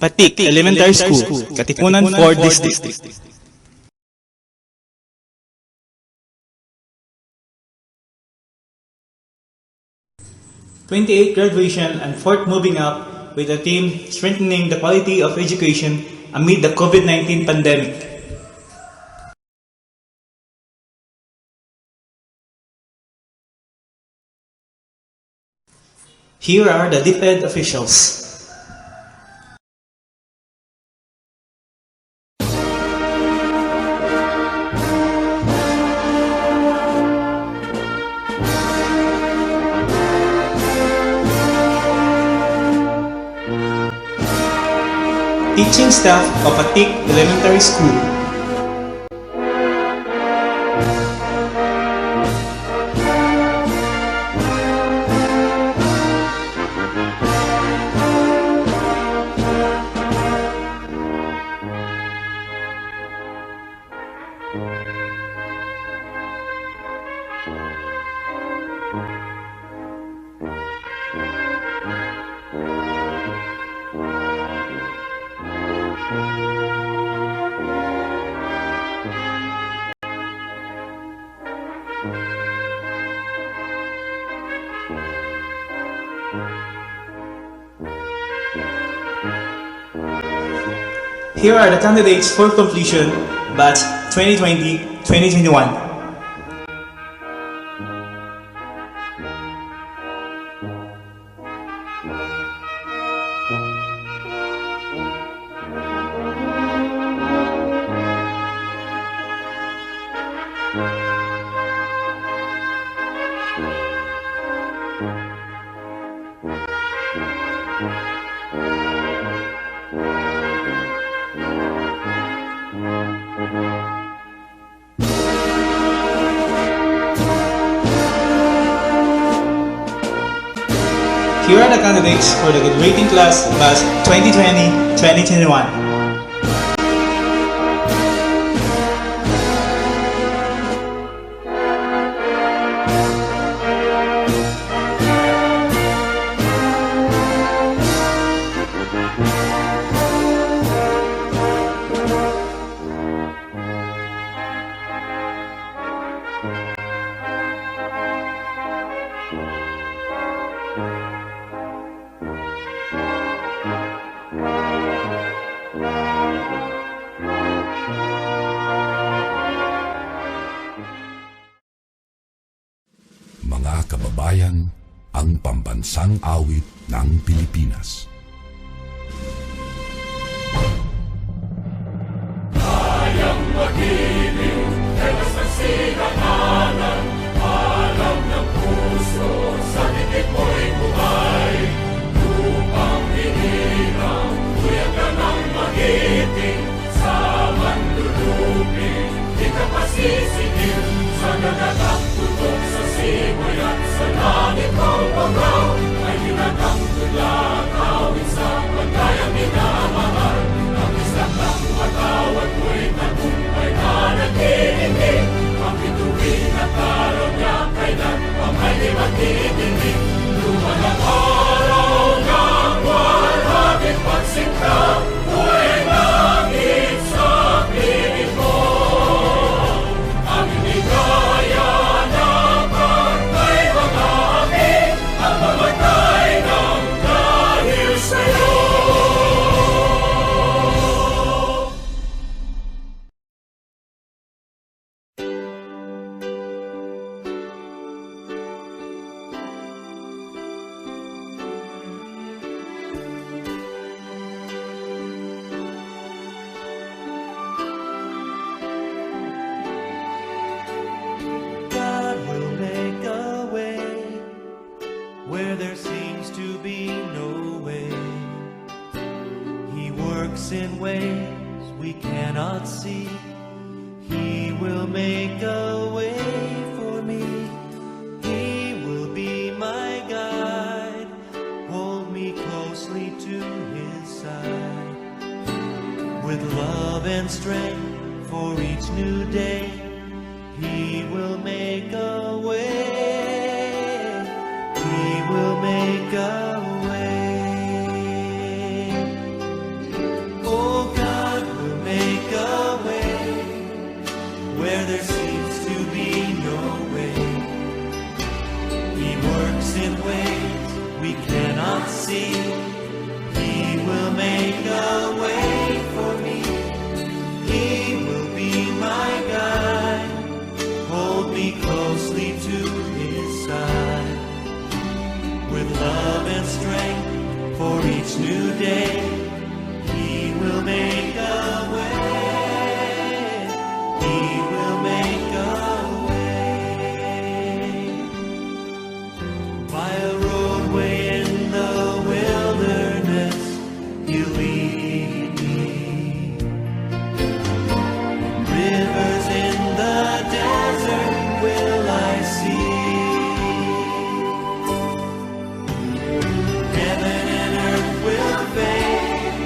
Patik Elementary School, Katipunan 4 District. '28 graduation and fourth moving up with the theme strengthening the quality of education amid the COVID-19 pandemic. Here are the DepEd officials. Teaching staff of Patik Elementary School. Here are the candidates for completion, batch 2020-2021. Here are the candidates for the graduating class batch 2020-2021. Mga kababayan, ang pambansang awit ng Pilipinas. Kayang magiliw, telas ng sinaganan, alam ng puso, sa titik mo'y buhay. Lupang hinirang, kuya ka ng magiting, sa manlulupin, di ka pasisigil, sa nagagang tutok sa simoy at sa langit mong bangaw, ay hinatang tulad, awit sa pagkayang minamahal. Ang isang ng matawad mo'y tagumpay na nag-iibig, ang bituin at araw niya kailan pa may di magtitingin. Lumalang araw ng walhaging pagsinta, buhay langit sa piling ko. Ang inigaya na pagkay mga aking, ang mamatay ng dahil sa'yo. God will make a way where there seems to be no way. He works in ways we cannot see. He will make a way for me. He will be my guide, hold me closely to his side. With love and strength for each new day, He will make a way. He will make a way. see. He will make a way for me. He will be my guide. Hold me closely to his side. With love and strength for each new day, he will make a way. He will make a way. By a roadway in the wilderness, he'll lead me. Rivers in the desert will I see. Heaven and earth will fade,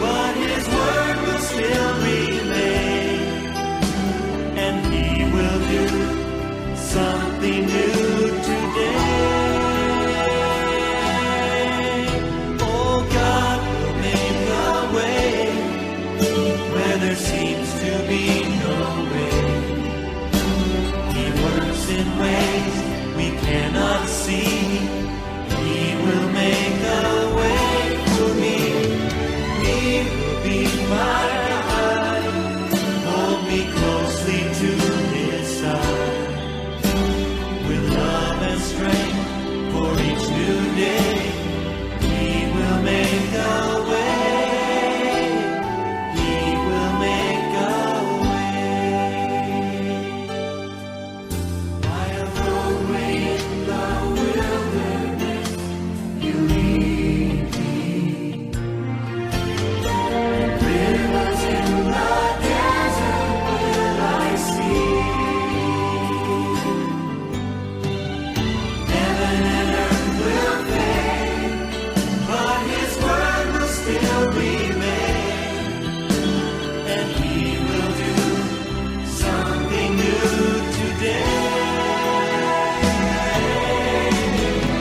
but his word will still remain. And he will do something new today. Oh, God will make a way where there seems to be no way. He works in ways we cannot see. He will make a way for me. He will be my guide. Hold me closely to his side. With love and strength for each new day, he will make a way. He will make a way. By a roadway in the wilderness, you lead me. Rivers in the desert will I see. Heaven and earth will fade, but his word will still remain. And he will do something new today.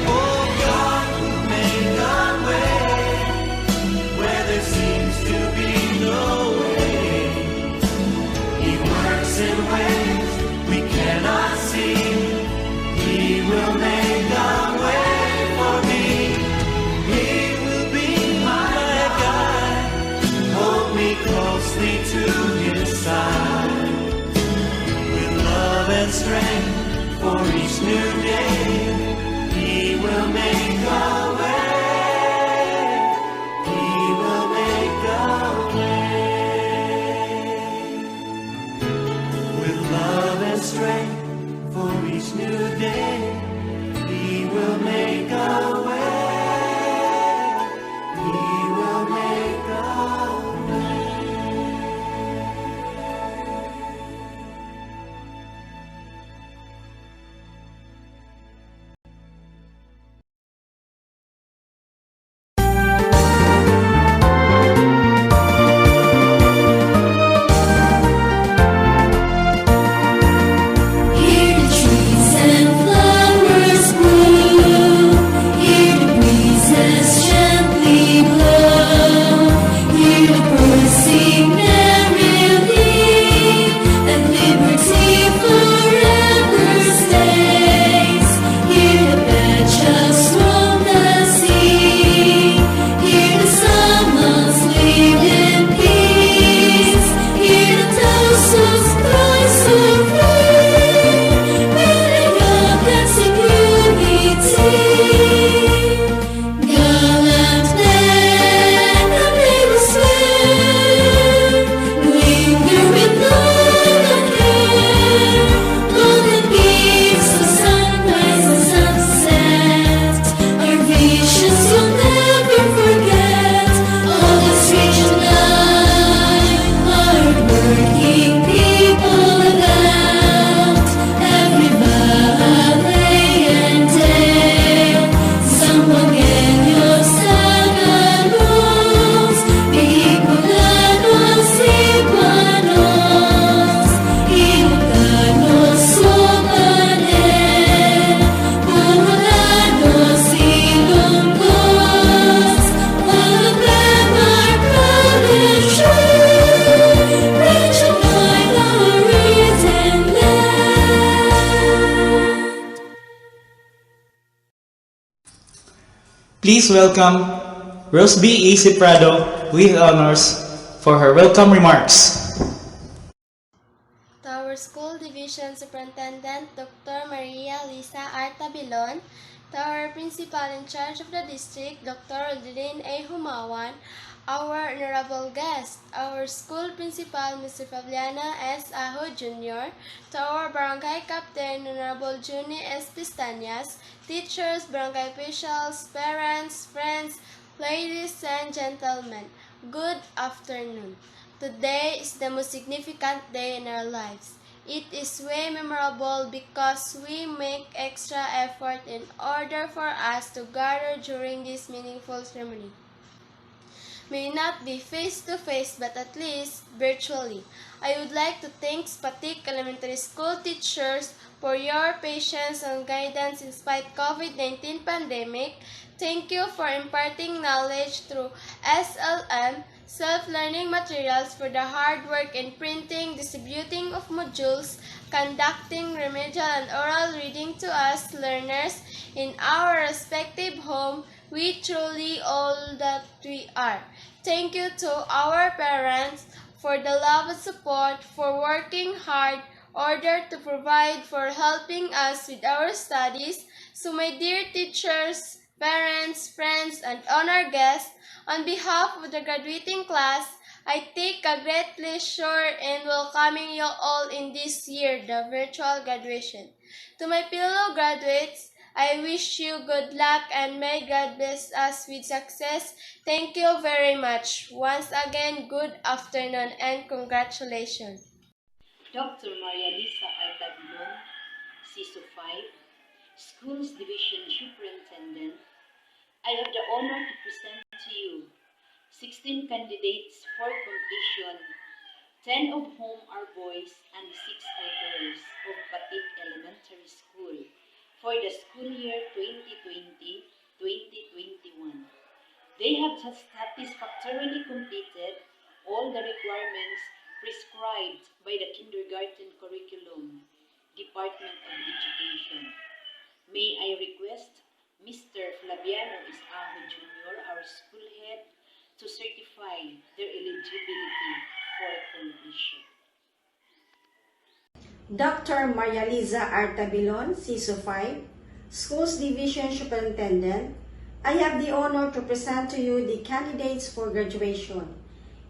Oh, God will make a way where there seems to be no way. He works in ways we cannot see. He will make a way for me. He will be my guide. Hold me closely to his side. With love and strength for each new day, he will make a way. He will make a way. With love and strength for each new day, he will make a way. He will make a way. Hear the trees and flowers Please welcome Rose B. A. Ciprado with honors for her welcome remarks. To our School Division Superintendent, Dr. Maria Lisa Artabilon, to our Principal in charge of the district, Dr. Rodeline A. Humawan, our honorable guest, our school principal, Mr. Fabiano S. Aho Jr., to our barangay captain, Honorable Juni S. Pistanias, teachers, barangay officials, parents, friends, ladies and gentlemen, good afternoon. Today is the most significant day in our lives. It is way memorable because we make extra effort in order for us to gather during this meaningful ceremony. May not be face-to-face but at least virtually. I would like to thank Patik Elementary School teachers for your patience and guidance in spite COVID-19 pandemic. Thank you for imparting knowledge through SLM, self-learning materials, for the hard work in printing, distributing of modules, conducting remedial and oral reading to us learners in our respective home. We truly all that we are. Thank you to our parents for the love and support, for working hard order to provide, for helping us with our studies. So my dear teachers, parents, friends, and honored guests, on behalf of the graduating class, I take a great pleasure in welcoming you all in this year, the virtual graduation. To my fellow graduates, I wish you good luck and may God bless us with success. Thank you very much. Once again, good afternoon and congratulations. Dr. Maria Lisa Artabilon, CISO 5, Schools Division Superintendent, I have the honor to present to you 16 candidates for completion, 10 of whom are boys and 6 are girls of Patik Elementary School for the school year 2020-2021. They have satisfactorily completed all the requirements prescribed by the kindergarten curriculum, Department of Education. May I request Mr. Fabiano S. Aho Jr., our school head, to certify their eligibility for completion. Dr. Maria Liza Artabilon, CISO 5, Schools Division Superintendent, I have the honor to present to you the candidates for graduation,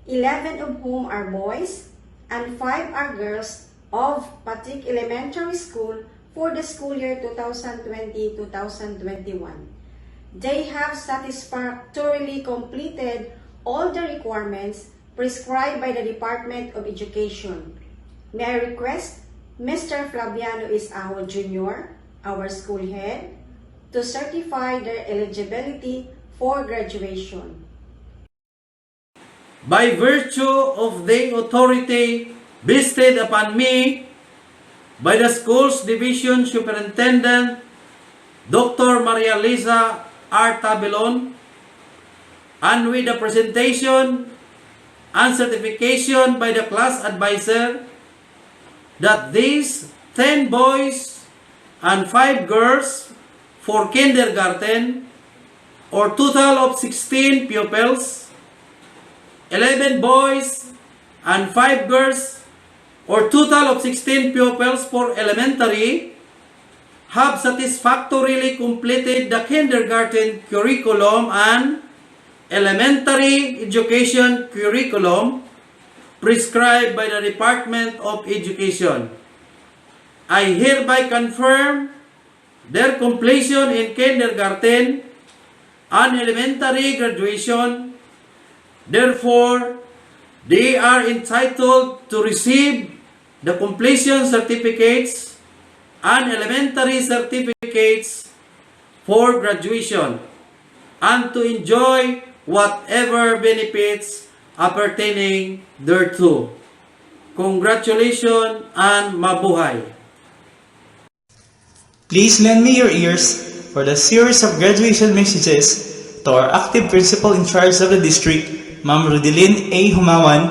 11 of whom are boys and 5 are girls of Patik Elementary School for the school year 2020-2021. They have satisfactorily completed all the requirements prescribed by the Department of Education. May I request Mr. Fabiano S. Aho Jr., our school head, to certify their eligibility for graduation. By virtue of the authority vested upon me by the Schools Division Superintendent, Dr. Maria Lisa Artabilon, and with the presentation and certification by the class advisor that these 10 boys and 5 girls for kindergarten, or total of 16 pupils, 11 boys and 5 girls, or total of 16 pupils for elementary, have satisfactorily completed the kindergarten curriculum and elementary education curriculum prescribed by the Department of Education. I hereby confirm their completion in kindergarten and elementary graduation. Therefore, they are entitled to receive the completion certificates and elementary certificates for graduation and to enjoy whatever benefits appertaining thereto. Congratulations and mabuhay! Please lend me your ears for the series of graduation messages to our active principal in charge of the district, Ma'am Rodeline A. Humawan,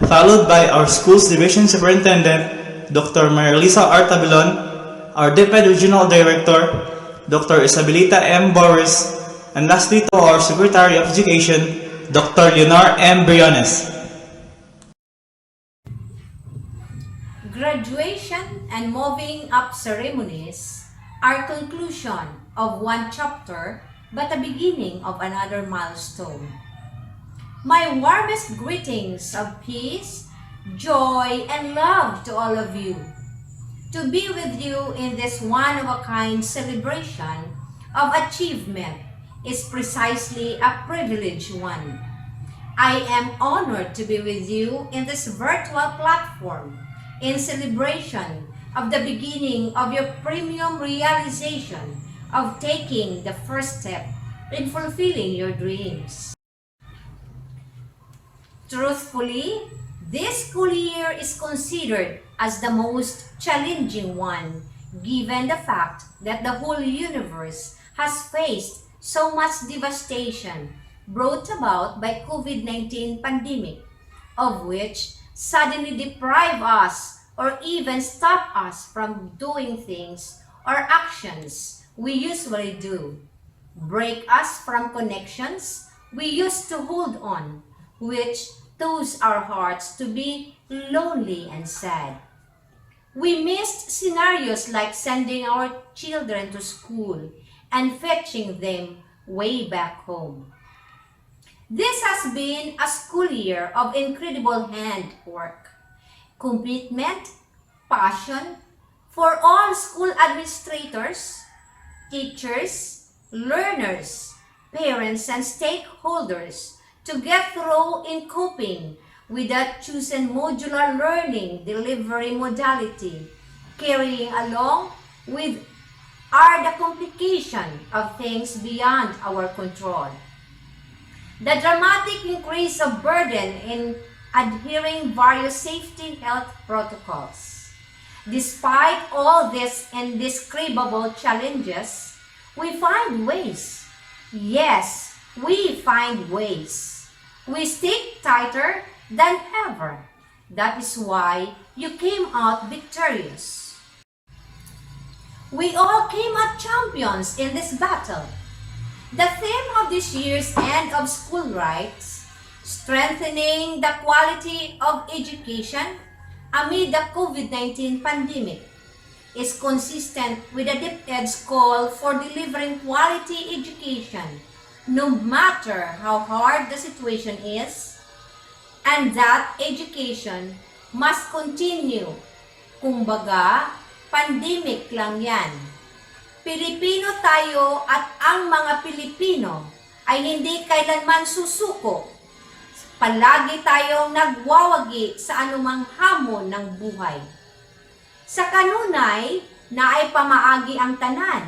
followed by our Schools Division Superintendent, Dr. Marilisa Artabilon, our Deputy Regional Director, Dr. Isabelita M. Boris, And lastly, to our Secretary of Education, Dr. Leonor M. Briones. Graduation and moving up ceremonies are conclusion of one chapter but the beginning of another milestone. My warmest greetings of peace, joy, and love to all of you. To be with you in this one-of-a-kind celebration of achievement is precisely a privileged one. I am honored to be with you in this virtual platform in celebration of the beginning of your premium realization of taking the first step in fulfilling your dreams. Truthfully, this school year is considered as the most challenging one given the fact that the whole universe has faced so much devastation brought about by COVID-19 pandemic, of which suddenly deprive us or even stop us from doing things or actions we usually do, break us from connections we used to hold on, which cause our hearts to be lonely and sad. We missed scenarios like sending our children to school and fetching them way back home. This has been a school year of incredible handwork, commitment, passion for all school administrators, teachers, learners, parents, and stakeholders to get through in coping with that chosen modular learning delivery modality, carrying along with are the complication of things beyond our control. The dramatic increase of burden in adhering various safety health protocols. Despite all these indescribable challenges, we find ways. Yes, we find ways. We stick tighter than ever. That is why you came out victorious. We all came out champions in this battle. The theme of this year's end of school rights, strengthening the quality of education amid the COVID-19 pandemic, is consistent with the DepEd's call for delivering quality education no matter how hard the situation is, and that education must continue. Kumbaga, pandemic lang yan. Pilipino tayo at ang mga Pilipino ay hindi kailanman susuko. Palagi tayong nagwawagi sa anumang hamon ng buhay. Sa kanunay, na ay pamaagi ang tanan.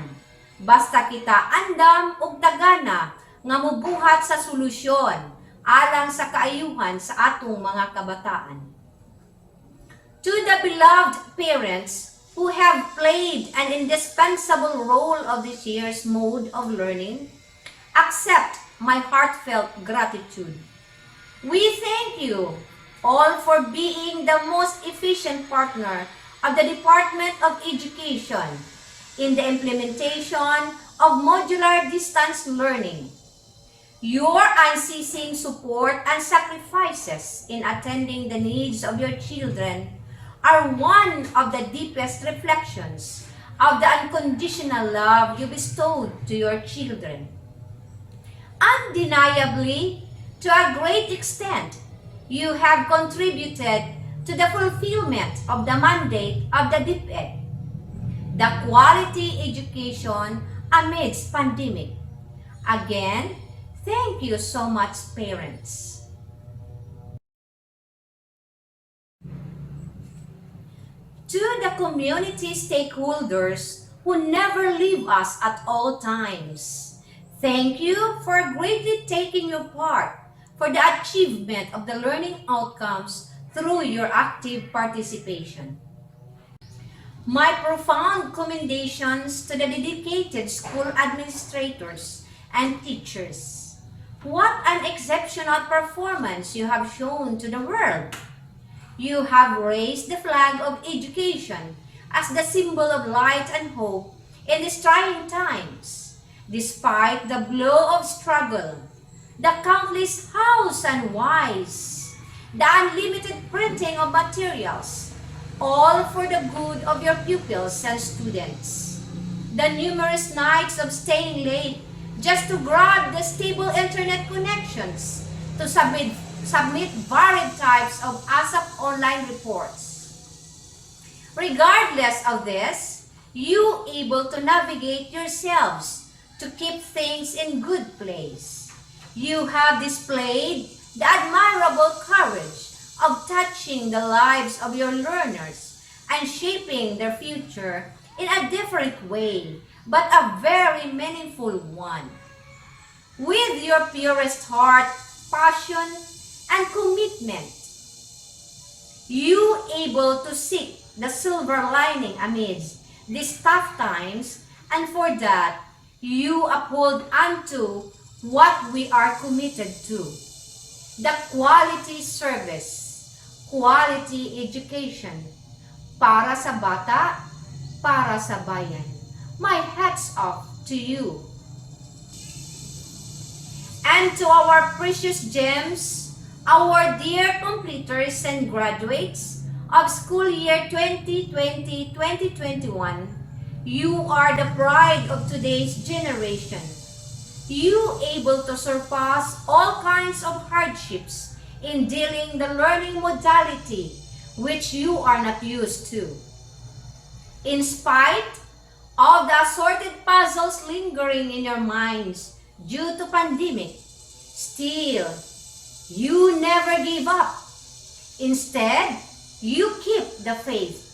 Basta kita andam ug tagana nga mubuhat sa solusyon alang sa kaayuhan sa atong mga kabataan. To the beloved parents who have played an indispensable role of this year's mode of learning, accept my heartfelt gratitude. We thank you all for being the most efficient partner of the Department of Education in the implementation of modular distance learning. Your unceasing support and sacrifices in attending the needs of your children are one of the deepest reflections of the unconditional love you bestowed to your children. Undeniably, to a great extent, you have contributed to the fulfillment of the mandate of the DepEd, the quality education amidst pandemic. Again, thank you so much, parents. To the community stakeholders who never leave us at all times, thank you for greatly taking your part for the achievement of the learning outcomes through your active participation. My profound commendations to the dedicated school administrators and teachers. What an exceptional performance you have shown to the world. You have raised the flag of education as the symbol of light and hope in these trying times. despite the blow of struggle, the countless hows and whys, the unlimited printing of materials, all for the good of your pupils and students. The numerous nights of staying late just to grab the stable internet connections to submit varied types of ASAP online reports. Regardless of this, you able to navigate yourselves to keep things in good place. You have displayed the admirable courage of touching the lives of your learners and shaping their future in a different way, but a very meaningful one. With your purest heart, passion, and commitment, you able to seek the silver lining amidst these tough times, and for that, you uphold unto what we are committed to. The quality service, quality education, para sa bata, para sa bayan. My hats off to you. And to our precious gems, our dear completers and graduates of school year 2020-2021, you are the pride of today's generation. You able to surpass all kinds of hardships in dealing the learning modality which you are not used to. In spite of the assorted puzzles lingering in your minds due to pandemic, still, you never give up. Instead, you keep the faith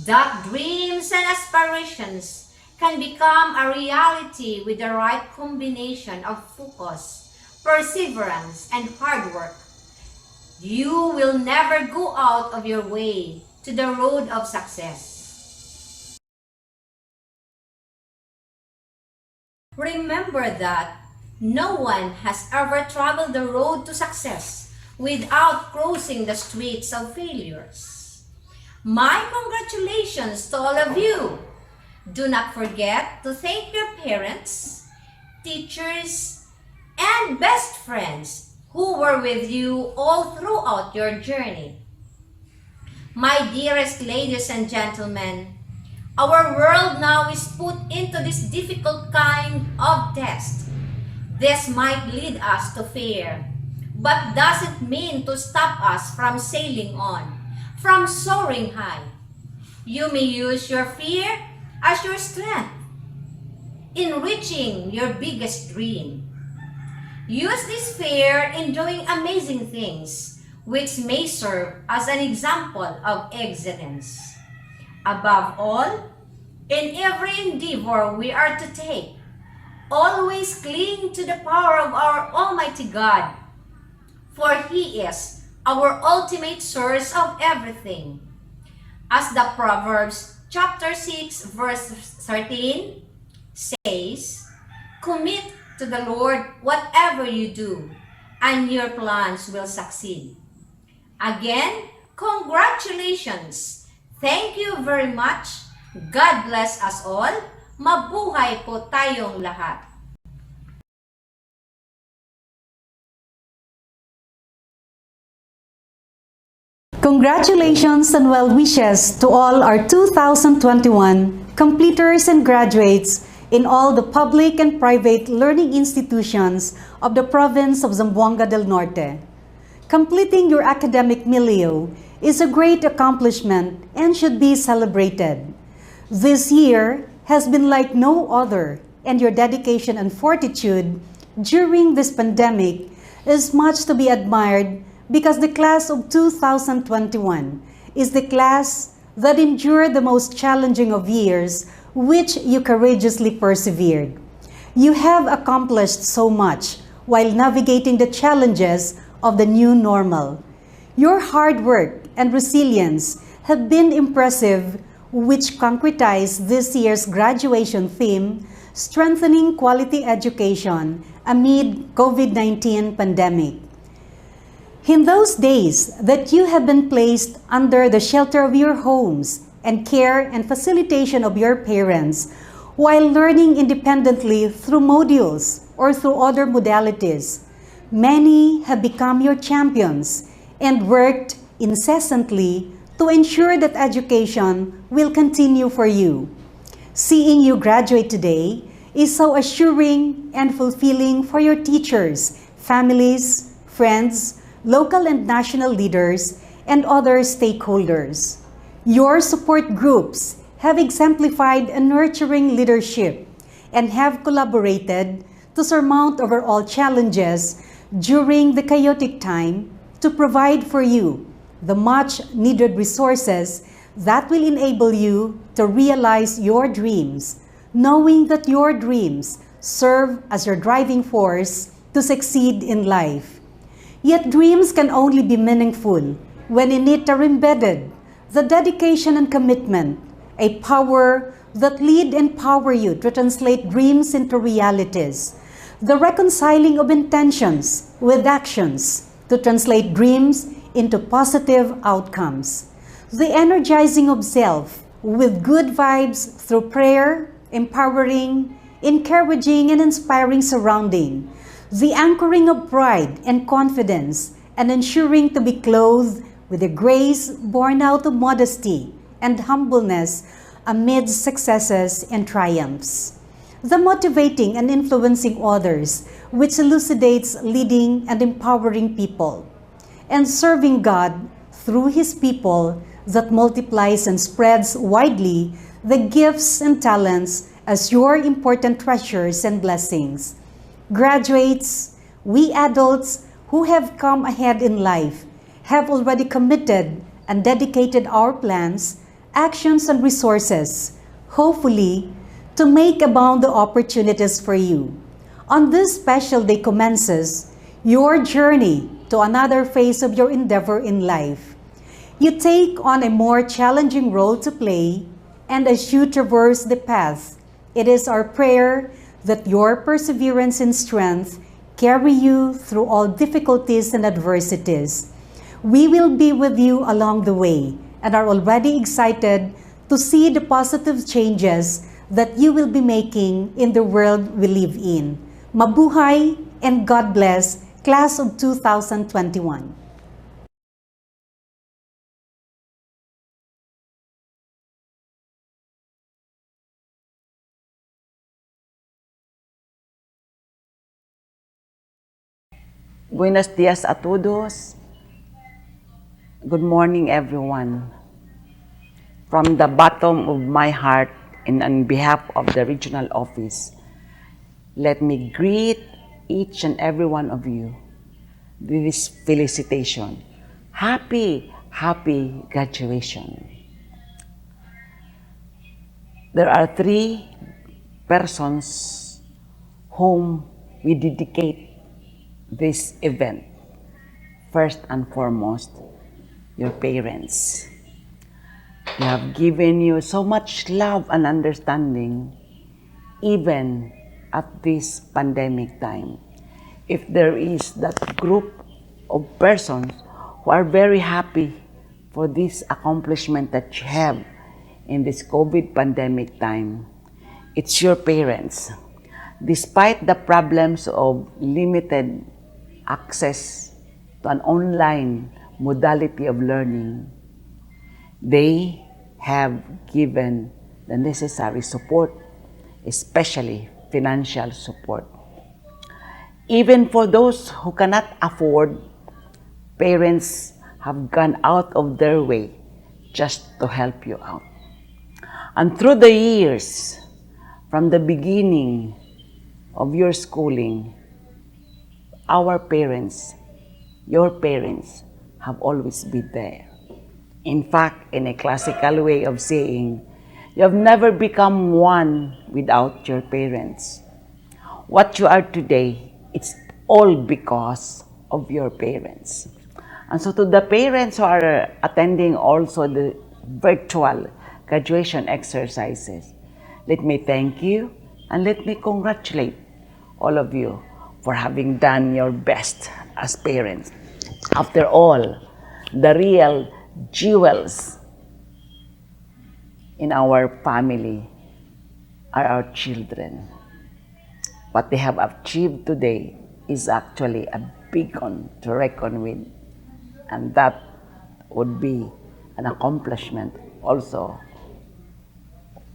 that dreams and aspirations can become a reality with the right combination of focus, perseverance, and hard work. You will never go out of your way to the road of success. Remember that no one has ever traveled the road to success without crossing the streets of failures. My congratulations to all of you. Do not forget to thank your parents, teachers, and best friends who were with you all throughout your journey. My dearest ladies and gentlemen, our world now is put into this difficult kind of test. This might lead us to fear, but doesn't mean to stop us from sailing on, from soaring high. You may use your fear as your strength in reaching your biggest dream. Use this fear in doing amazing things which may serve as an example of excellence. Above all, in every endeavor we are to take, always cling to the power of our Almighty God, for He is our ultimate source of everything. As the Proverbs chapter 6 verse 13 says, "Commit to the Lord whatever you do, and your plans will succeed." Again, congratulations! Thank you very much. God bless us all. Mabuhay po tayong lahat. Congratulations and well wishes to all our 2021 completers and graduates in all the public and private learning institutions of the province of Zamboanga del Norte. Completing your academic milieu is a great accomplishment and should be celebrated. This year has been like no other, and your dedication and fortitude during this pandemic is much to be admired, because the class of 2021 is the class that endured the most challenging of years, which you courageously persevered. You have accomplished so much while navigating the challenges of the new normal. Your hard work and resilience have been impressive, which concretized this year's graduation theme, strengthening quality education amid COVID-19 pandemic. In those days that you have been placed under the shelter of your homes and care and facilitation of your parents, while learning independently through modules or through other modalities. Many have become your champions and worked incessantly to ensure that education will continue for you. Seeing you graduate today is so assuring and fulfilling for your teachers, families, friends, local and national leaders, and other stakeholders. Your support groups have exemplified a nurturing leadership and have collaborated to surmount overall challenges during the chaotic time to provide for you the much needed resources that will enable you to realize your dreams, knowing that your dreams serve as your driving force to succeed in life. Yet dreams can only be meaningful when in it are embedded the dedication and commitment, a power that lead and empower you to translate dreams into realities, the reconciling of intentions with actions to translate dreams into positive outcomes, the energizing of self with good vibes through prayer, empowering, encouraging, and inspiring surrounding, the anchoring of pride and confidence, and ensuring to be clothed with a grace born out of modesty and humbleness amidst successes and triumphs. The motivating and influencing others, which elucidates leading and empowering people, and serving God through His people that multiplies and spreads widely the gifts and talents as your important treasures and blessings. Graduates, we adults who have come ahead in life have already committed and dedicated our plans, actions, and resources, hopefully, to make abound the opportunities for you. On this special day commences your journey to another phase of your endeavor in life. You take on a more challenging role to play, and as you traverse the path, it is our prayer that your perseverance and strength carry you through all difficulties and adversities. We will be with you along the way and are already excited to see the positive changes that you will be making in the world we live in. Mabuhay and God bless, Class of 2021. Buenos dias a todos. Good morning, everyone. From the bottom of my heart and on behalf of the regional office, let me greet each and every one of you with this felicitation. Happy graduation. There are three persons whom we dedicate this event. First and foremost, your parents. They have given you so much love and understanding even at this pandemic time. If there is that group of persons who are very happy for this accomplishment that you have in this COVID pandemic time, it's your parents. Despite the problems of limited access to an online modality of learning, they have given the necessary support, especially financial support. Even for those who cannot afford, parents have gone out of their way just to help you out. And through the years, from the beginning of your schooling, our parents, your parents, have always been there. In fact, in a classical way of saying, you have never become one without your parents. What you are today, it's all because of your parents. And so to the parents who are attending also the virtual graduation exercises, let me thank you and let me congratulate all of you for having done your best as parents. After all, the real jewels in our family are our children. What they have achieved today is actually a beacon to reckon with, and that would be an accomplishment also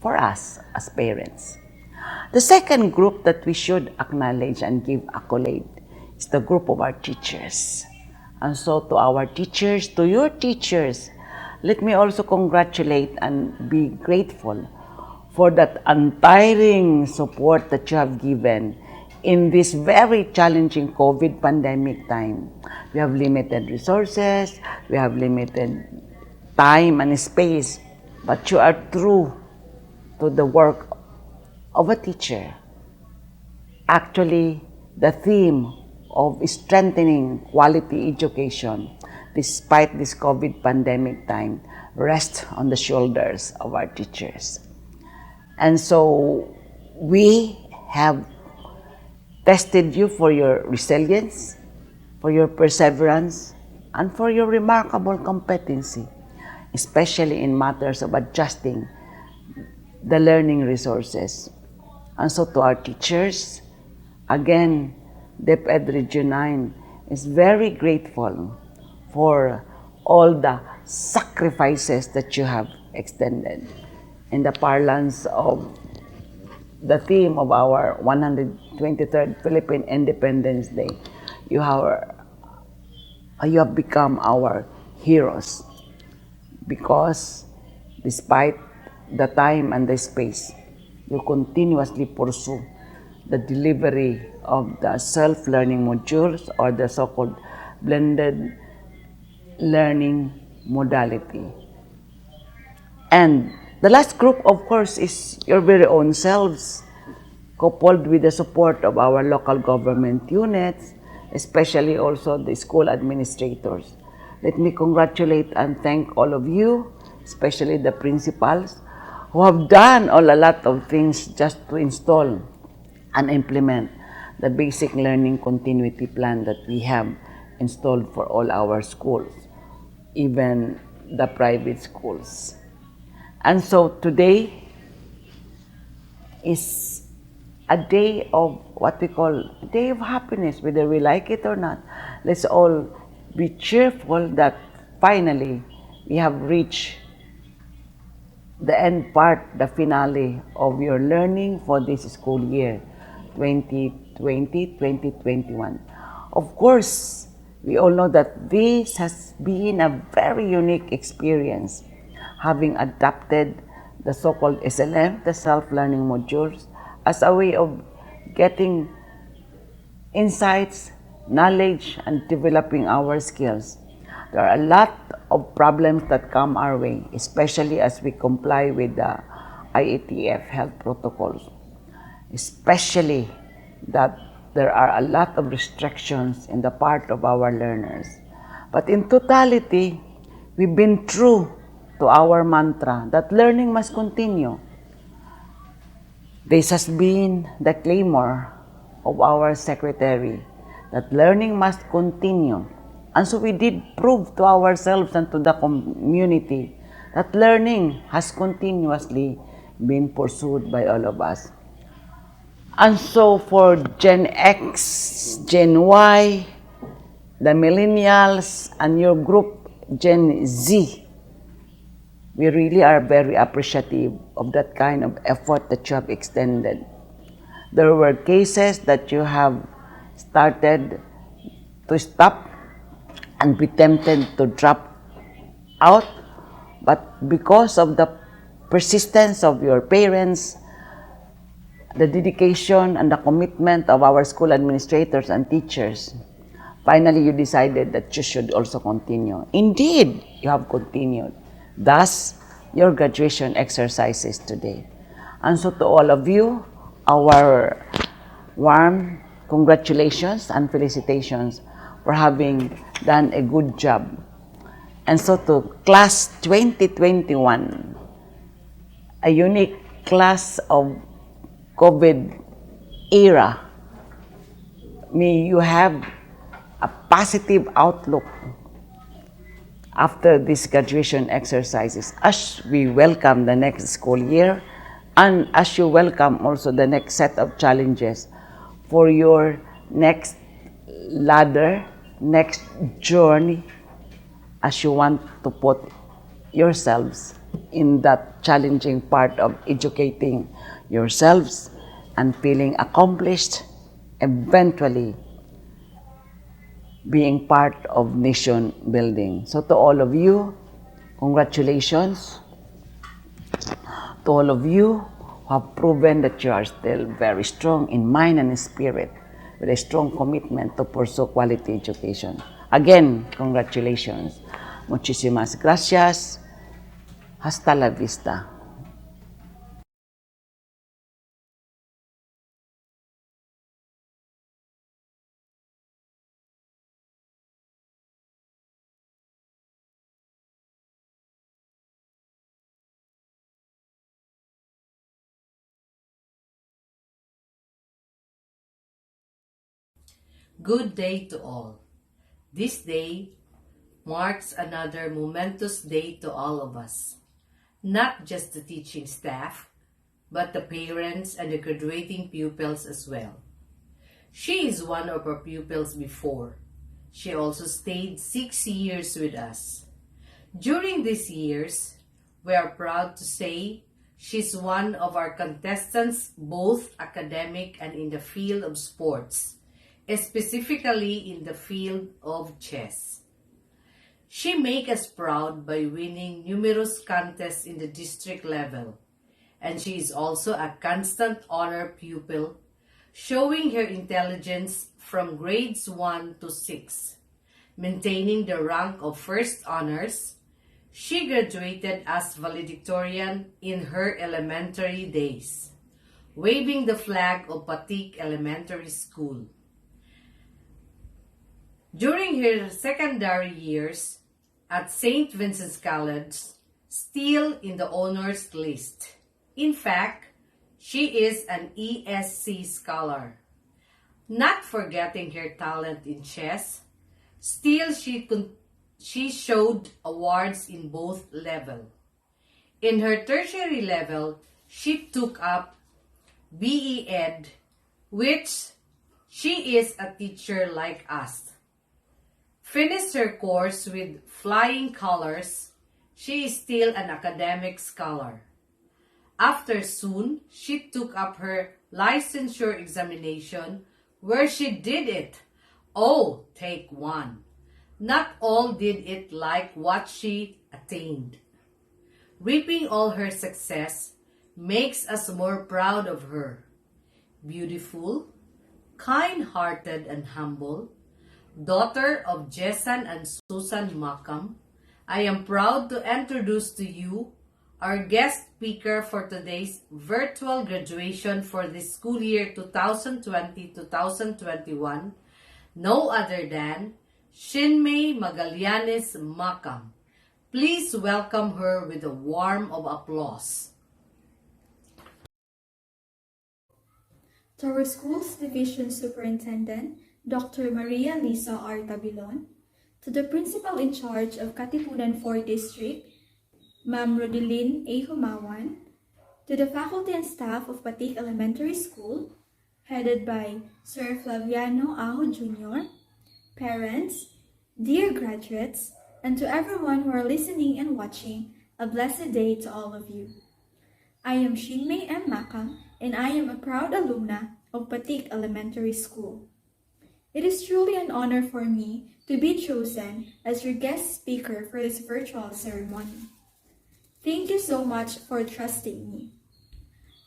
for us as parents. The second group that we should acknowledge and give accolade is the group of our teachers. And so to our teachers, to your teachers, let me also congratulate and be grateful for that untiring support that you have given in this very challenging COVID pandemic time. We have limited resources, we have limited time and space, but you are true to the work of a teacher. Actually, the theme of strengthening quality education despite this COVID pandemic time rests on the shoulders of our teachers. And so we have tested you for your resilience, for your perseverance, and for your remarkable competency, especially in matters of adjusting the learning resources. And so to our teachers, again, DepEd Region 9 is very grateful for all the sacrifices that you have extended. In the parlance of the theme of our 123rd Philippine Independence Day, you have become our heroes because despite the time and the space, you continuously pursue the delivery of the self-learning modules or the so-called blended learning modality. And the last group, of course, is your very own selves, coupled with the support of our local government units, especially also the school administrators. Let me congratulate and thank all of you, especially the principals, who have done a lot of things just to install and implement the basic learning continuity plan that we have installed for all our schools, even the private schools. And so today is a day of what we call a day of happiness, whether we like it or not. Let's all be cheerful that finally we have reached the end part, the finale of your learning for this school year, 2020-2021. Of course, we all know that this has been a very unique experience, having adapted the so-called SLM, the self-learning modules, as a way of getting insights, knowledge, and developing our skills. There are a lot of problems that come our way, especially as we comply with the IATF health protocols, especially that there are a lot of restrictions in the part of our learners. But in totality, we've been true to our mantra that learning must continue. This has been the clamor of our secretary, that learning must continue. And so we did prove to ourselves and to the community that learning has continuously been pursued by all of us. And so for Gen X, Gen Y, the millennials, and your group, Gen Z, we really are very appreciative of that kind of effort that you have extended. There were cases that you have started to stop and be tempted to drop out, but because of the persistence of your parents, the dedication and the commitment of our school administrators and teachers, finally you decided that you should also continue. Indeed, you have continued. Thus, your graduation exercises today. And so to all of you, our warm congratulations and felicitations for having done a good job. And so to class 2021, a unique class of COVID era, may you have a positive outlook after these graduation exercises as we welcome the next school year And as you welcome also the next set of challenges for your next ladder, next journey, as you want to put yourselves in that challenging part of educating yourselves and feeling accomplished, eventually being part of nation building. So to all of you, congratulations. To all of you who have proven that you are still very strong in mind and in spirit with a strong commitment to pursue quality education. Again, congratulations. Muchísimas gracias. Hasta la vista. Good day to all. This day marks another momentous day to all of us, not just the teaching staff, but the parents and the graduating pupils as well. She is one of our pupils before. She also stayed 6 years with us. During these years, we are proud to say she's one of our contestants, both academic and in the field of sports, specifically in the field of chess. She makes us proud by winning numerous contests in the district level, and she is also a constant honor pupil, showing her intelligence from grades 1 to 6. Maintaining the rank of first honors, she graduated as valedictorian in her elementary days, waving the flag of Patik Elementary School. During her secondary years at St. Vincent's College, still in the honors list. In fact, she is an ESC scholar. Not forgetting her talent in chess, still she showed awards in both levels. In her tertiary level, she took up BE Ed, which she is a teacher like us. Finished her course with flying colors, she is still an academic scholar. After soon, she took up her licensure examination, where she did it. Oh, take one. Not all did it like what she attained. Reaping all her success makes us more proud of her. Beautiful, kind-hearted and humble, daughter of Jessan and Susan Makam, I am proud to introduce to you our guest speaker for today's virtual graduation for the school year 2020-2021, no other than Shinmei Magallanes Makam. Please welcome her with a warm of applause. To our school's division superintendent, Dr. Maria Lisa R. Tabilon, to the principal in charge of Katipunan 4th District, Ma'am Rodeline A. Humawan, to the faculty and staff of Patik Elementary School, headed by Sir Flaviano Aho Jr., parents, dear graduates, and to everyone who are listening and watching, a blessed day to all of you. I am Shinmei M. Makam, and I am a proud alumna of Patik Elementary School. It is truly an honor for me to be chosen as your guest speaker for this virtual ceremony. Thank you so much for trusting me.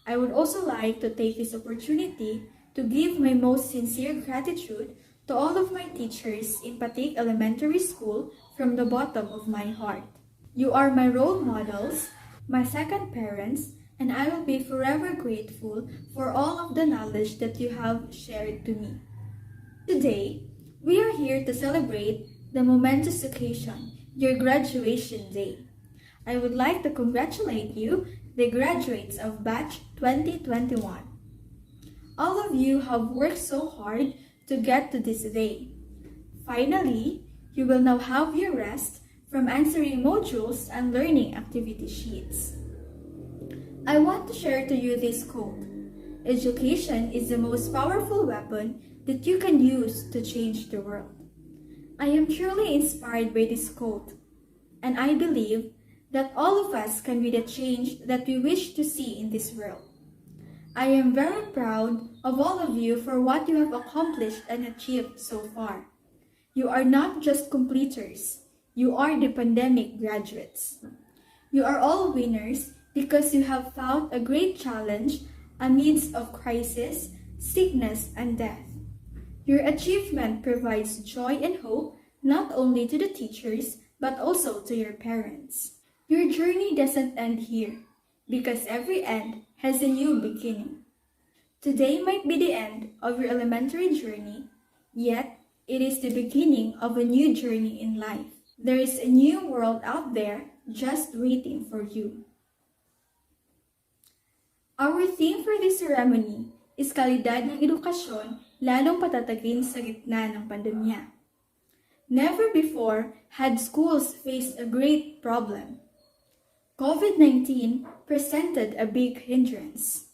I would also like to take this opportunity to give my most sincere gratitude to all of my teachers in Patik Elementary School from the bottom of my heart. You are my role models, my second parents, and I will be forever grateful for all of the knowledge that you have shared to me. Today, we are here to celebrate the momentous occasion, your graduation day. I would like to congratulate you, the graduates of Batch 2021. All of you have worked so hard to get to this day. Finally, you will now have your rest from answering modules and learning activity sheets. I want to share to you this quote. Education is the most powerful weapon that you can use to change the world. I am truly inspired by this quote, and I believe that all of us can be the change that we wish to see in this world. I am very proud of all of you for what you have accomplished and achieved so far. You are not just completers, you are the pandemic graduates. You are all winners because you have fought a great challenge amidst of crisis, sickness, and death. Your achievement provides joy and hope not only to the teachers but also to your parents. Your journey doesn't end here because every end has a new beginning. Today might be the end of your elementary journey, yet it is the beginning of a new journey in life. There is a new world out there just waiting for you. Our theme for this ceremony is kalidad ng edukasyon lalong patatagin sa gitna ng pandemya. Never before had schools faced a great problem. COVID-19 presented a big hindrance.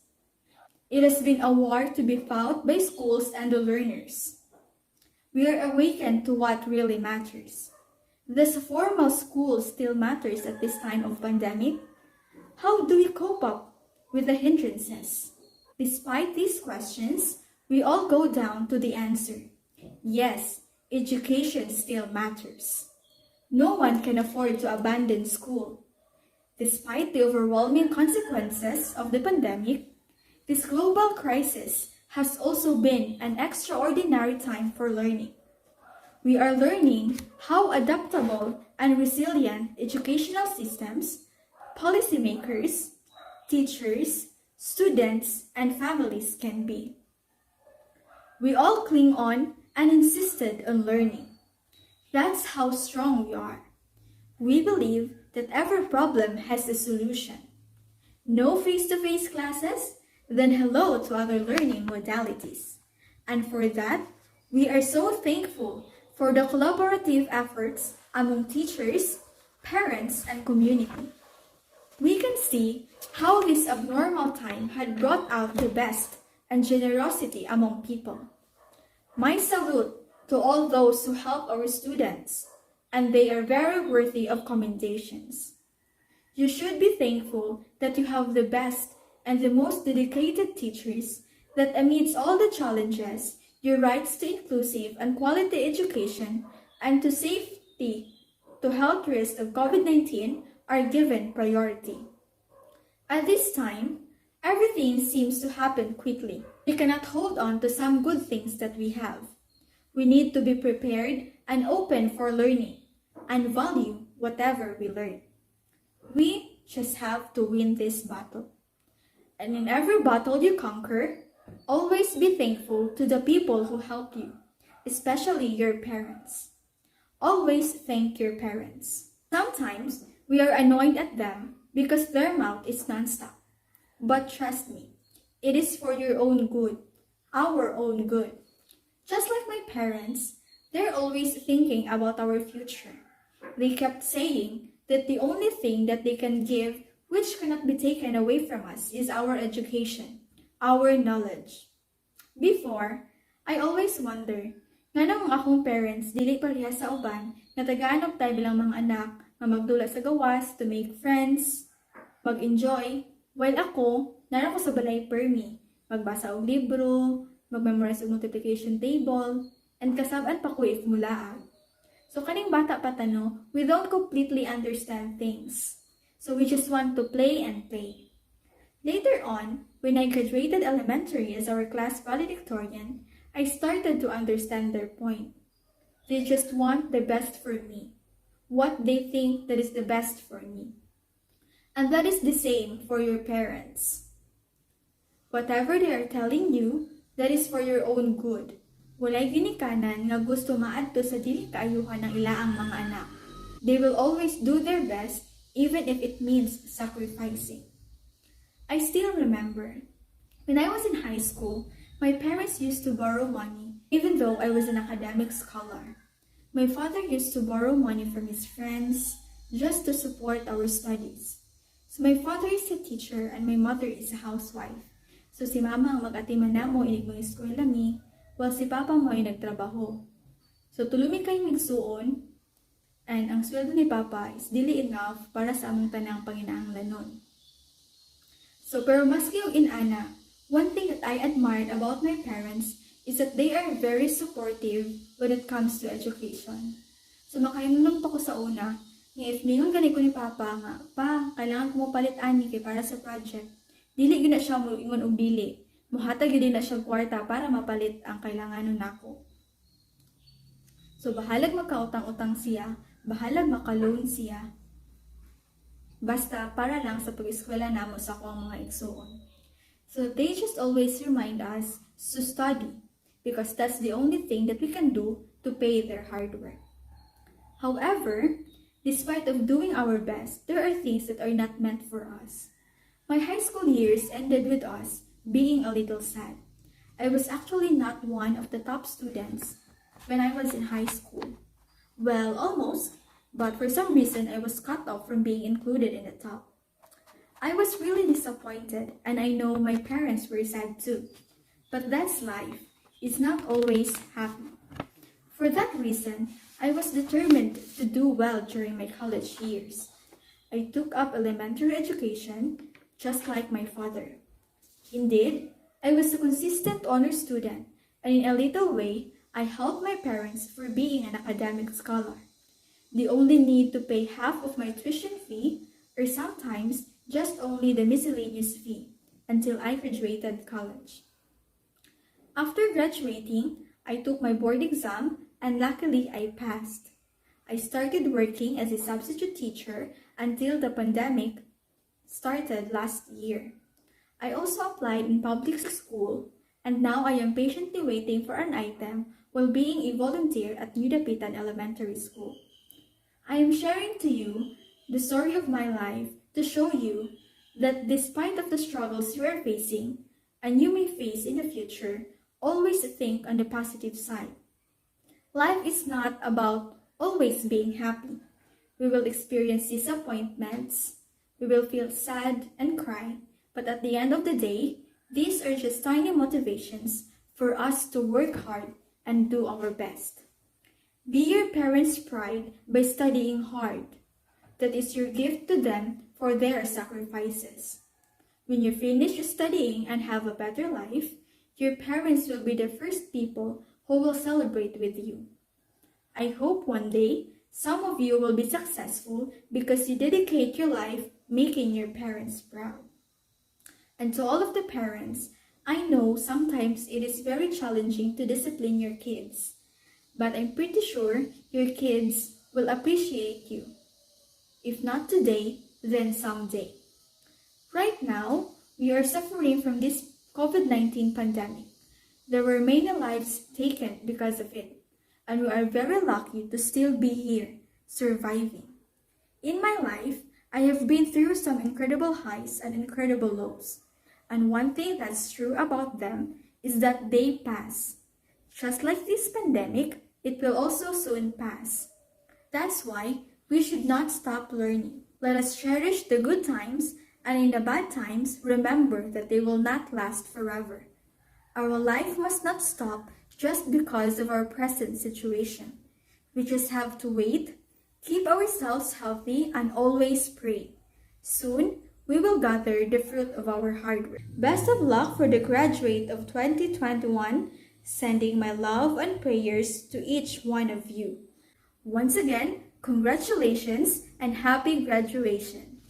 It has been a war to be fought by schools and the learners. We are awakened to what really matters. Does formal school still matters at this time of pandemic? How do we cope up with the hindrances? Despite these questions, we all go down to the answer. Yes, education still matters. No one can afford to abandon school. Despite the overwhelming consequences of the pandemic, this global crisis has also been an extraordinary time for learning. We are learning how adaptable and resilient educational systems, policymakers, teachers, students, and families can be. We all cling on and insisted on learning. That's how strong we are. We believe that every problem has a solution. No face-to-face classes? Then hello to other learning modalities. And for that, we are so thankful for the collaborative efforts among teachers, parents, and community. We can see how this abnormal time had brought out the best and generosity among people. My salute to all those who help our students, and they are very worthy of commendations. You should be thankful that you have the best and the most dedicated teachers that amidst all the challenges, your rights to inclusive and quality education and to safety to health risk of COVID-19 are given priority. At this time, everything seems to happen quickly. We cannot hold on to some good things that we have. We need to be prepared and open for learning and value whatever we learn. We just have to win this battle. And in every battle you conquer, always be thankful to the people who help you, especially your parents. Always thank your parents. Sometimes we are annoyed at them because their mouth is nonstop. But trust me, it is for your own good, our own good. Just like my parents, they're always thinking about our future. They kept saying that the only thing that they can give which cannot be taken away from us is our education, our knowledge. Before, I always wonder, nga nang akong parents dili pareha sa uban, nga tagaan tayo bilang mga anak, nga magdula sa gawas, to make friends, mag-enjoy, while ako, nara ko sa balay permi, magbasa og libro, mag-memorize og multiplication table, and kasabaan pa ko if mulaag. So kaning bata pa tano, we don't completely understand things. So we just want to play and play. Later on, when I graduated elementary as our class valedictorian, I started to understand their point. They just want the best for me, what they think that is the best for me. And that is the same for your parents. Whatever they are telling you, that is for your own good. Walay ginikanan nga gusto maadto sa dili kaayuhan ng ilaang mga anak. They will always do their best even if it means sacrificing. I still remember, when I was in high school, my parents used to borrow money even though I was an academic scholar. My father used to borrow money from his friends just to support our studies. So my father is a teacher and my mother is a housewife. So si mama ang mag-atiman na mo inig mga eskwela mi, while si papa mo ay nagtrabaho. So tulumi kay migsuon, and ang sweldo ni papa is dili enough para sa among tanang panginahanglanon. So pero maski og inana, one thing that I admired about my parents is that they are very supportive when it comes to education. So makainulong pa ko sa una, nga if mingon gani ko ni papa nga, pa, kailangan ko mo palit ani kay para sa project. Dili gyud na siya mo ingon og dili. Muhatag gyud na siya kwarta para mapalit ang kailanganon nako. So bahalag makautang-utang siya, bahalag maka-loan siya. Basta para lang sa pag-eskwela namo sa akong mga igsuon. So they just always remind us to study because that's the only thing that we can do to pay their hard work. However, despite of doing our best, there are things that are not meant for us. My high school years ended with us being a little sad. I was actually not one of the top students when I was in high school. Well, almost, but for some reason I was cut off from being included in the top. I was really disappointed and I know my parents were sad too. But that's life. It's not always happy. For that reason, I was determined to do well during my college years. I took up elementary education just like my father. Indeed, I was a consistent honor student, and in a little way, I helped my parents for being an academic scholar. They only need to pay half of my tuition fee, or sometimes just only the miscellaneous fee, until I graduated college. After graduating, I took my board exam, and luckily I passed. I started working as a substitute teacher until the pandemic started last year. I also applied in public school, and now I am patiently waiting for an item while being a volunteer at New Dapitan Elementary School. I am sharing to you the story of my life to show you that despite of the struggles you are facing and you may face in the future, always think on the positive side. Life is not about always being happy. We will experience disappointments, we will feel sad and cry, but at the end of the day, these are just tiny motivations for us to work hard and do our best. Be your parents' pride by studying hard. That is your gift to them for their sacrifices. When you finish studying and have a better life, your parents will be the first people who will celebrate with you. I hope one day, some of you will be successful because you dedicate your life making your parents proud. And to all of the parents, I know sometimes it is very challenging to discipline your kids, but I'm pretty sure your kids will appreciate you. If not today, then someday. Right now, we are suffering from this COVID-19 pandemic. There were many lives taken because of it, and we are very lucky to still be here, surviving. In my life, I have been through some incredible highs and incredible lows, and one thing that's true about them is that they pass. Just like this pandemic, it will also soon pass. That's why we should not stop learning. Let us cherish the good times, and in the bad times, remember that they will not last forever. Our life must not stop just because of our present situation. We just have to wait, keep ourselves healthy, and always pray. Soon, we will gather the fruit of our hard work. Best of luck for the graduate of 2021, sending my love and prayers to each one of you. Once again, congratulations and happy graduation.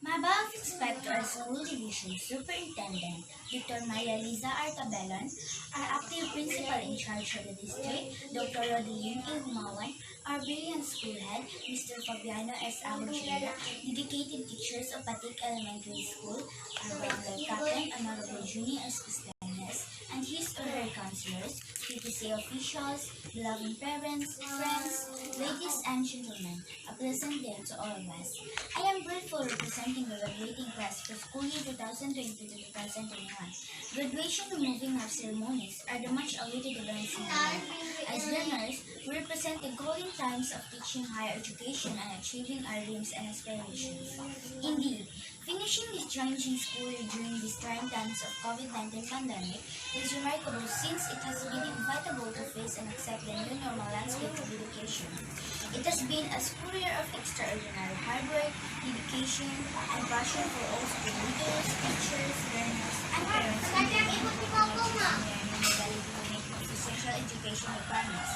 Mabang Inspector School Division Superintendent Dr. Maria Liza Artabelon, our active principal in charge of the district, Dr. Rodeline A. Humawan, our brilliant school head, Mr. Fabiano S. Agujera, dedicated teachers of Patik Elementary School, our barangay captain, Honorable Junior S. Pistanes, and his or her counselors, PTC officials, beloved parents, friends, ladies and gentlemen, a pleasant day to all of us. I am grateful representing the graduating class for school year 2020-2021. Graduation and moving up ceremonies are the much awaited events in our life. As learners, we represent the golden times of teaching higher education and achieving our dreams and aspirations. Indeed, finishing this challenging school year during these trying times of COVID-19 pandemic is remarkable since it has been inevitable to face and accept the new normal landscape of education. It has been a school year of extraordinary hard work, dedication, and passion for all school leaders, teachers, learners, and parents who essential education requirements.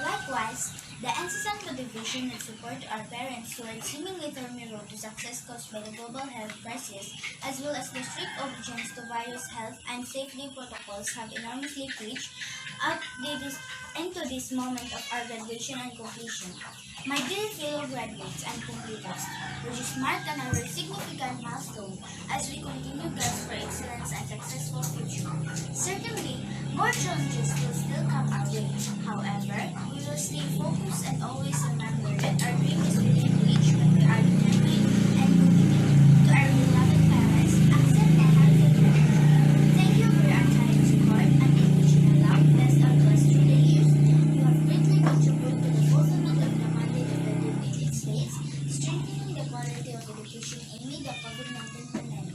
Likewise, the incessant motivation and support to our parents who are seemingly thorny road to success caused by the global health crisis, as well as the strict obedience to various health and safety protocols have enormously reached up into this moment of our graduation and completion. My dear fellow graduates and completers, which is marked another significant milestone as we continue quest for excellence and successful future. Certainly, more challenges will still come our way. However, we will stay focused and always remember that our dream is within reach when we are determined and motivated. To our beloved parents, accept and heartfelt gratitude. Thank you for your untiring support and educational love blessed our class through the years. You have greatly contributed to the fulfillment of the mandate of the United States, strengthening the quality of education amid the COVID-19 pandemic.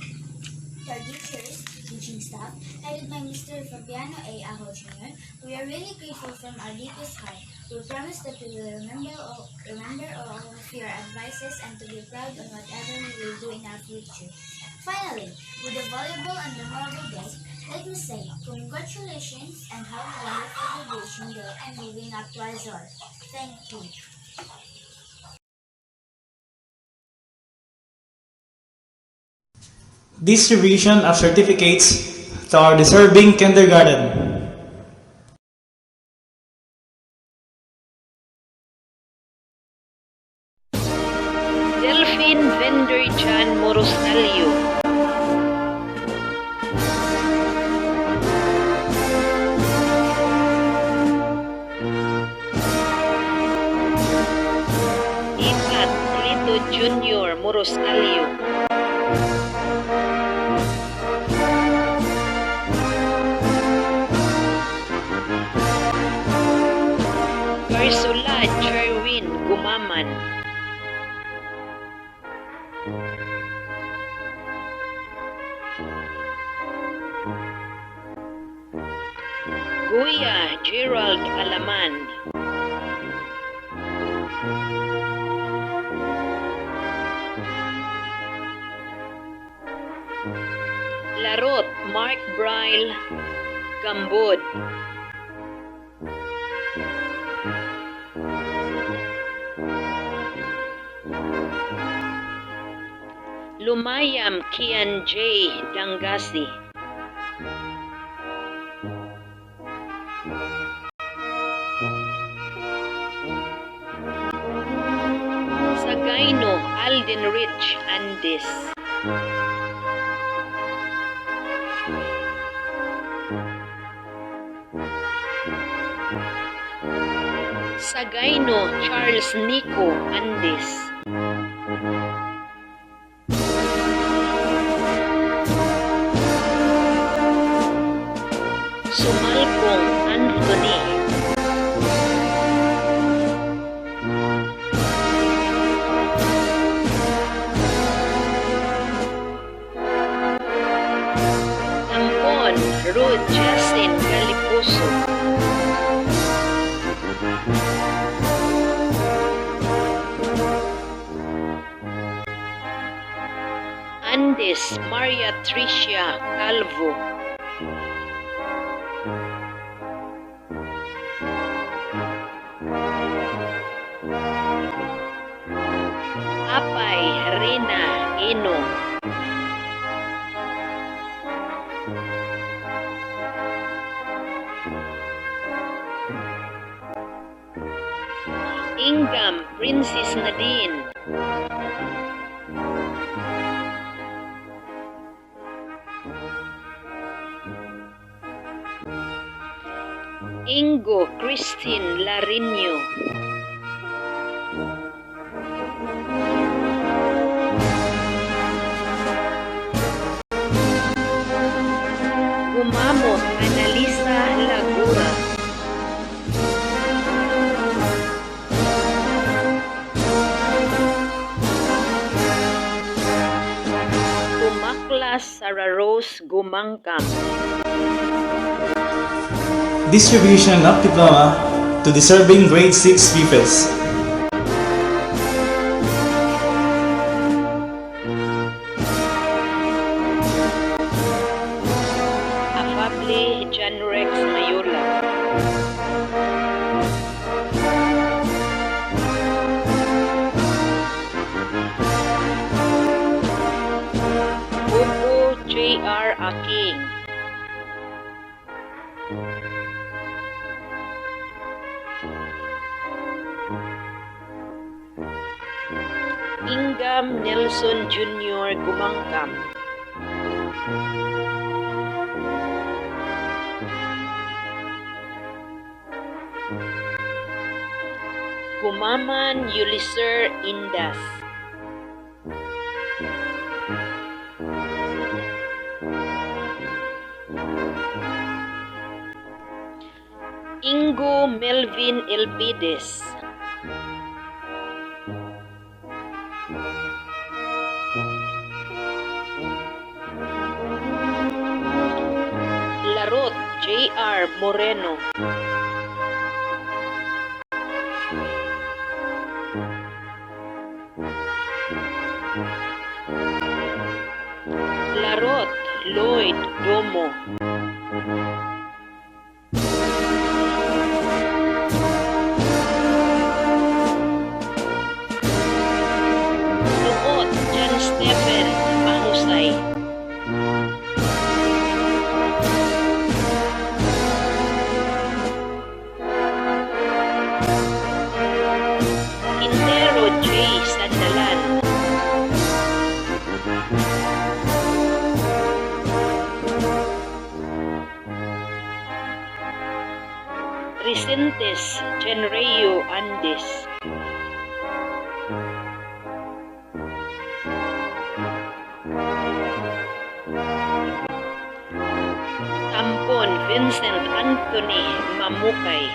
To our teachers, teaching staff, headed by Mr. Fabiano A. Aho Jr., we are really grateful from our deepest heart. We promise that we will remember all of your advices and to be proud on whatever we will do in our future. Finally, with a valuable and memorable day, let me say congratulations and have a wonderful graduation day and moving up to Azor. Thank you. Distribution of certificates to our deserving kindergarten. Delphine Vender Jan Morostalio. Ipat Lito Junior Morostalio. Garsula Jerwin Gumaman. Guya Gerald Alaman. Larot Mark Braille Gambod. Lumayam Kian J. Dangasi. Sagaino Alden Rich Andes. Sagaino Charles Nico Andes. Sumalpong Anthony. Ampon Ruth Jasin Galipuso. Andes Maria Tricia Calvo. Apay Rina Ino. Ingam Princess Nadine. Ingo Christine Larinio. Gumamot Analisa Lagura. Tumaklas Sarah Rose Gumangkam. Distribution of diploma to deserving grade 6 pupils. Afable John Rex Mayola. Bubu J.R. Aking. Ingam Nelson Jr. Gumangkam. Gumaman Yuliser Indas. Ingo Melvin Elpides. Larot J.R. Moreno. Larot Lloyd Domo. Luot John Stephen Mahusay. Quintero J. Sandalan. Vicentes Genreyo Andes. Tampon Vincent Anthony Mamukay.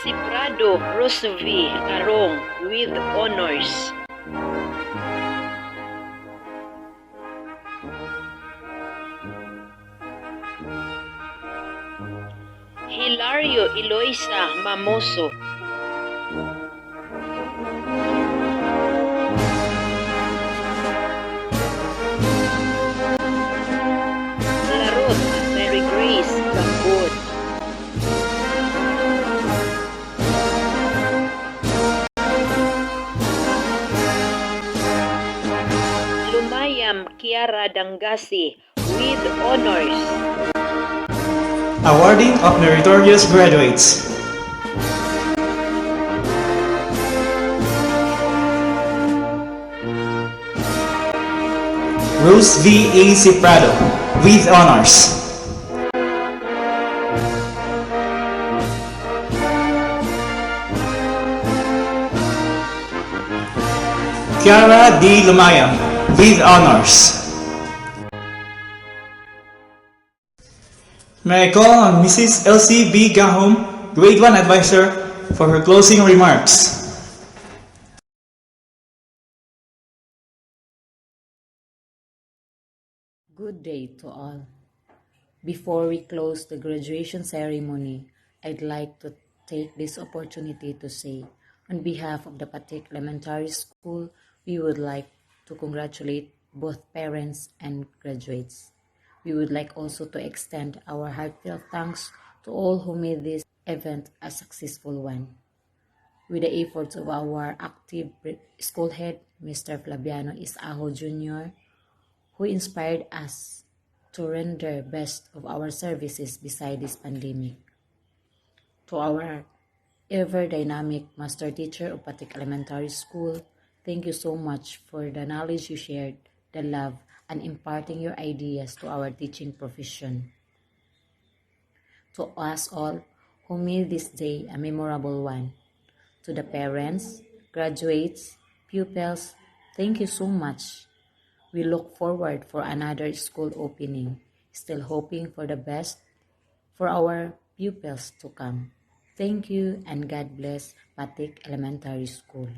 Siprado Rosevi Arong with honors. Hilario Eloisa Mamoso. Larot Mary Grace Gambod. Lumayam Kiara Dangasi with honors. Awarding of meritorious graduates. Rose V. A. Ciprado with honors. Kiara D. Lumayam with honors. May I call on Mrs. Elsie B. Gahom, Grade 1 Advisor, for her closing remarks. Good day to all. Before we close the graduation ceremony, I'd like to take this opportunity to say, on behalf of the Patik Elementary School, we would like to congratulate both parents and graduates. We would like also to extend our heartfelt thanks to all who made this event a successful one. With the efforts of our active school head, Mr. Flaviano Isaho Jr., who inspired us to render best of our services beside this pandemic. To our ever-dynamic master teacher of Patik Elementary School, Thank you so much for the knowledge you shared, the love, and imparting your ideas to our teaching profession. To us all who made this day a memorable one, to the parents, graduates, pupils, thank you so much. We look forward for another school opening, still hoping for the best for our pupils to come. Thank you and God bless Patik Elementary School.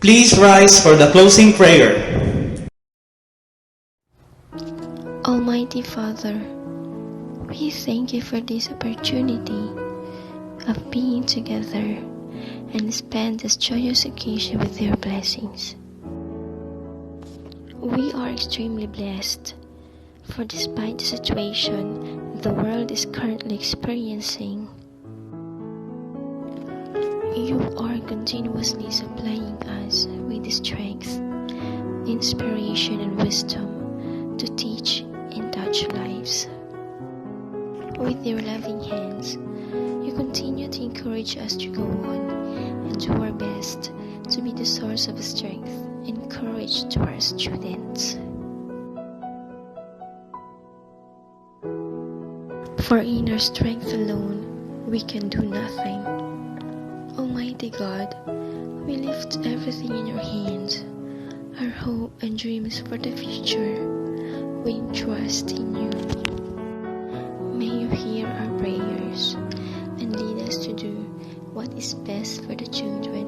Please rise for the closing prayer. Almighty Father, we thank you for this opportunity of being together and spend this joyous occasion with your blessings. We are extremely blessed, for despite the situation the world is currently experiencing, you are continuously supplying us with the strength, inspiration, and wisdom to teach and touch lives. With your loving hands, you continue to encourage us to go on and do our best to be the source of strength and courage to our students. For in our strength alone, we can do nothing. Almighty God, we lift everything in your hands, our hope and dreams for the future. We trust in you. May you hear our prayers and lead us to do what is best for the children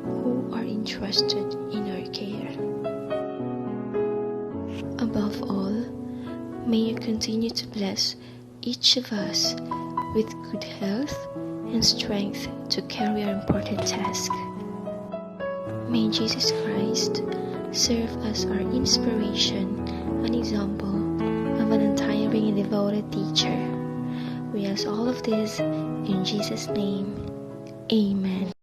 who are entrusted in our care. Above all, may you continue to bless each of us with good health and strength to carry our important task. May Jesus Christ serve as our inspiration and example of an untiring and devoted teacher. We ask all of this in Jesus' name. Amen.